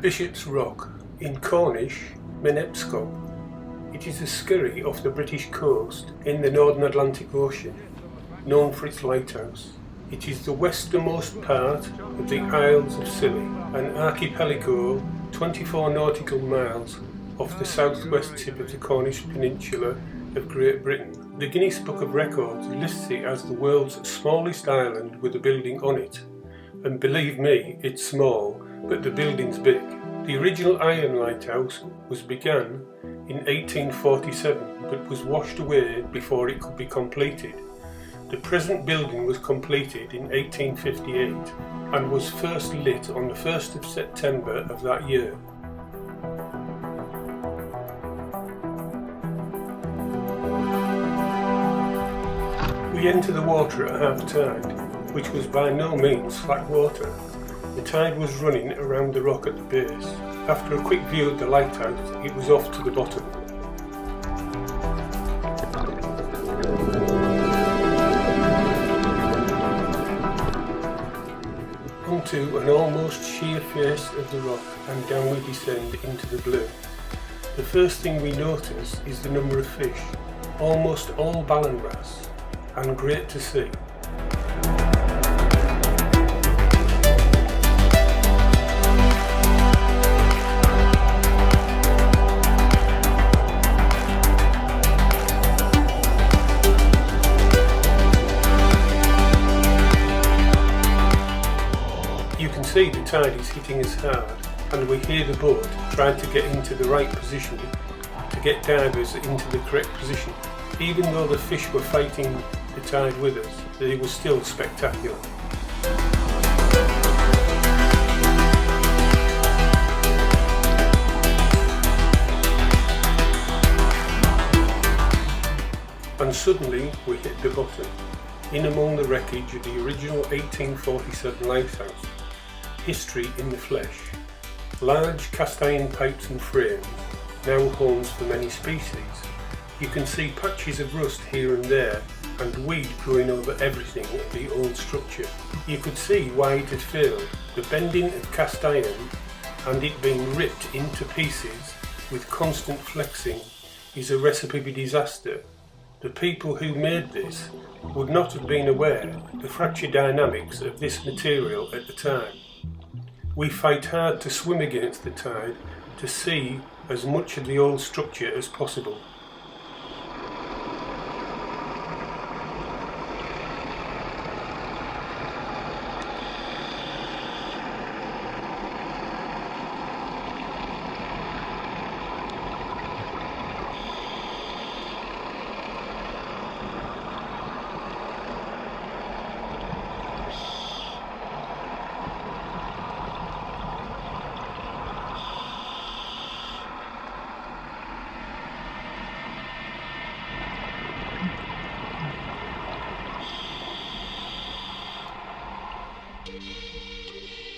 Bishop's Rock in Cornish, Epskop. It is a skerry off the British coast in the Northern Atlantic Ocean, known for its lighthouse. It is the westernmost part of the Isles of Scilly, an archipelago 24 nautical miles off the southwest tip of the Cornish peninsula of Great Britain. The Guinness Book of Records lists it as the world's smallest island with a building on it. And believe me, it's small, but the building's big. The original iron lighthouse was begun in 1847, but was washed away before it could be completed. The present building was completed in 1858 and was first lit on the 1st of September of that year. We enter the water at half tide, which was by no means slack water. The tide was running around the rock at the base. After a quick view of the lighthouse, it was off to the bottom. Onto an almost sheer face of the rock, and down we descend into the blue. The first thing we notice is the number of fish, almost all ballan wrasse, and great to see. You can see the tide is hitting us hard, and we hear the boat trying to get into the right position to get divers into the correct position. Even though the fish were fighting the tide with us, they were still spectacular. And suddenly we hit the bottom, in among the wreckage of the original 1847 lighthouse. History in the flesh. Large cast iron pipes and frames, now homes for many species. You can see patches of rust here and there, and weed growing over everything of the old structure. You could see why it had failed. The bending of cast iron and it being ripped into pieces with constant flexing is a recipe for disaster. The people who made this would not have been aware of the fracture dynamics of this material at the time. We fight hard to swim against the tide to see as much of the old structure as possible.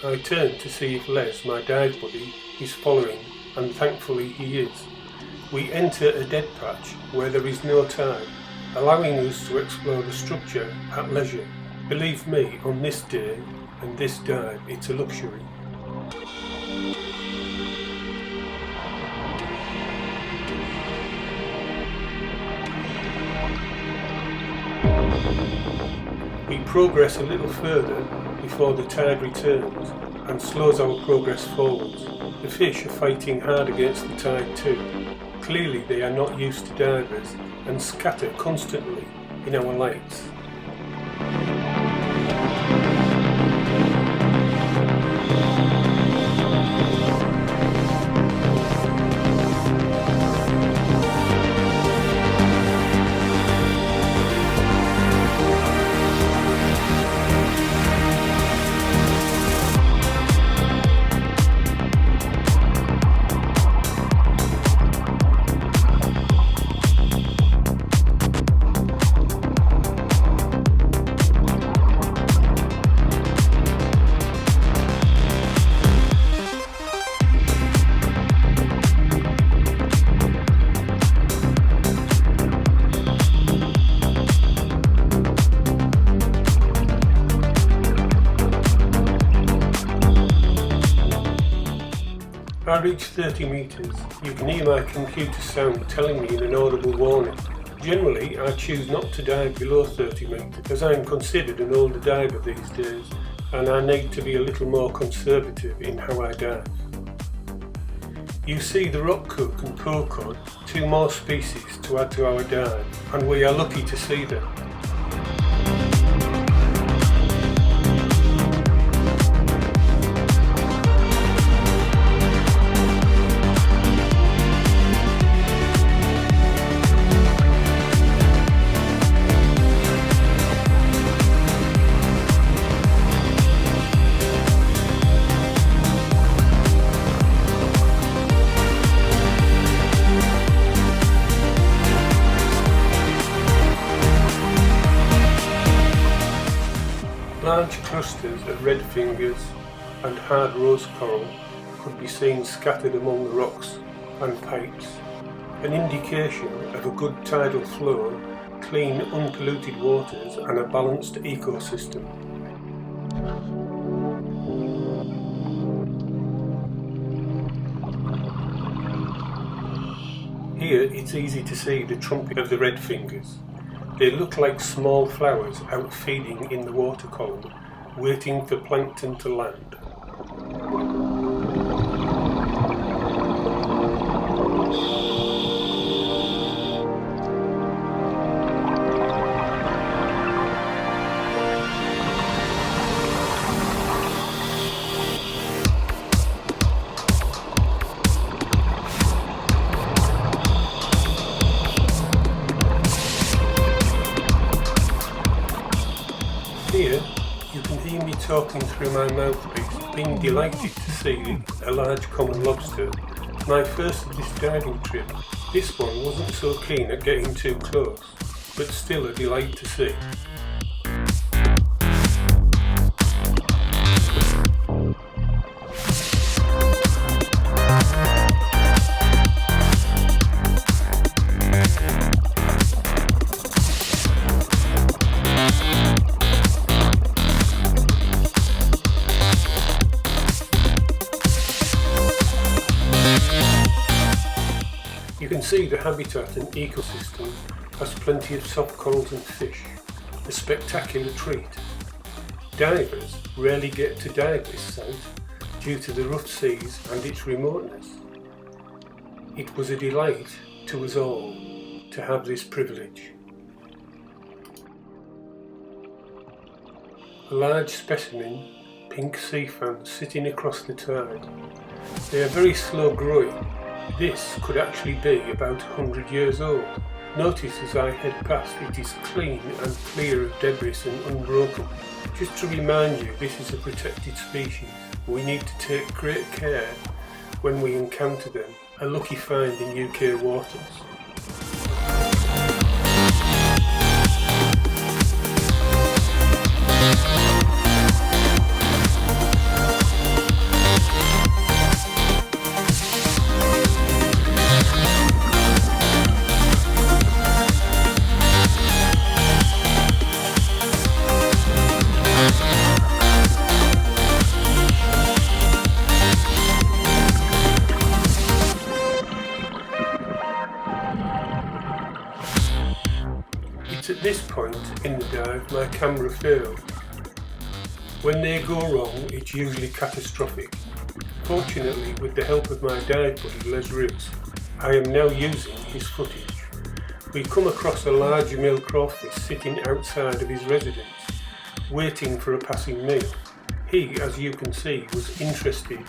I turn to see if Les, my dive buddy, is following, and thankfully he is. We enter a dead patch where there is no tide, allowing us to explore the structure at leisure. Believe me, on this day and this dive, it's a luxury. We progress a little further before the tide returns and slows our progress forwards. The fish are fighting hard against the tide too. Clearly they are not used to divers and scatter constantly in our lights. I reach 30 metres, you can hear my computer sound telling me in an audible warning. Generally, I choose not to dive below 30 metres as I am considered an older diver these days and I need to be a little more conservative in how I dive. You see the rockcook and pocod, two more species to add to our dive, and we are lucky to see them. Large clusters of red fingers and hard rose coral could be seen scattered among the rocks and pipes, an indication of a good tidal flow, clean unpolluted waters and a balanced ecosystem. Here it's easy to see the trumpet of the red fingers. They look like small flowers out feeding in the water column, waiting for plankton to land. Here, you can hear me talking through my mouthpiece, being delighted to see a large common lobster. My first of this diving trip. This one wasn't so keen at getting too close, but still a delight to see. You can see the habitat and ecosystem has plenty of soft corals and fish, a spectacular treat. Divers rarely get to dive this site due to the rough seas and its remoteness. It was a delight to us all to have this privilege. A large specimen, pink sea fan sitting across the tide. They are very slow growing. This could actually be about 100 years old. Notice as I head past it is clean and clear of debris and unbroken. Just to remind you, this is a protected species. We need to take great care when we encounter them. A lucky find in UK waters. At this point in the dive my camera failed. When they go wrong it's usually catastrophic. Fortunately, with the help of my dive buddy Les Roots, I am now using his footage. We come across a large male crawfish sitting outside of his residence, waiting for a passing meal. He, as you can see, was interested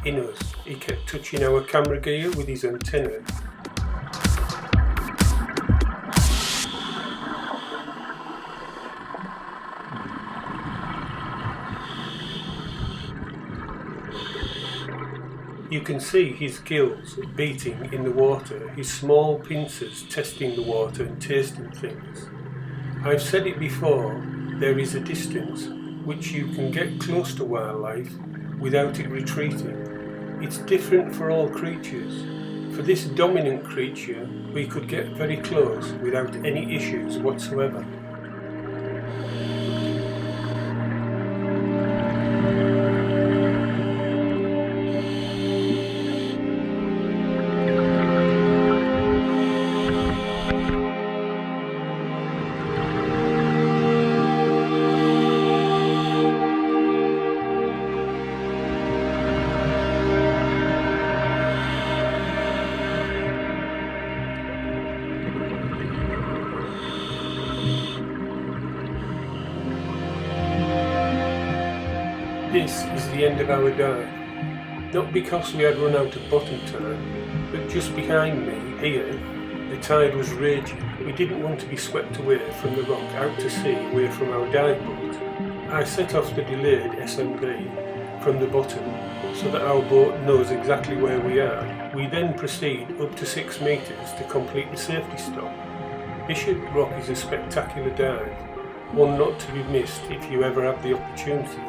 in us. He kept touching our camera gear with his antennae. You can see his gills beating in the water, his small pincers testing the water and tasting things. I've said it before, there is a distance which you can get close to wildlife without it retreating. It's different for all creatures. For this dominant creature, we could get very close without any issues whatsoever. This is the end of our dive. Not because we had run out of bottom time, but just behind me, here, the tide was raging. We didn't want to be swept away from the rock out to sea away from our dive boat. I set off the delayed SMB from the bottom so that our boat knows exactly where we are. We then proceed up to 6 metres to complete the safety stop. Bishop Rock is a spectacular dive, one not to be missed if you ever have the opportunity.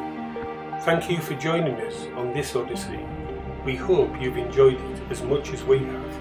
Thank you for joining us on this odyssey. We hope you've enjoyed it as much as we have.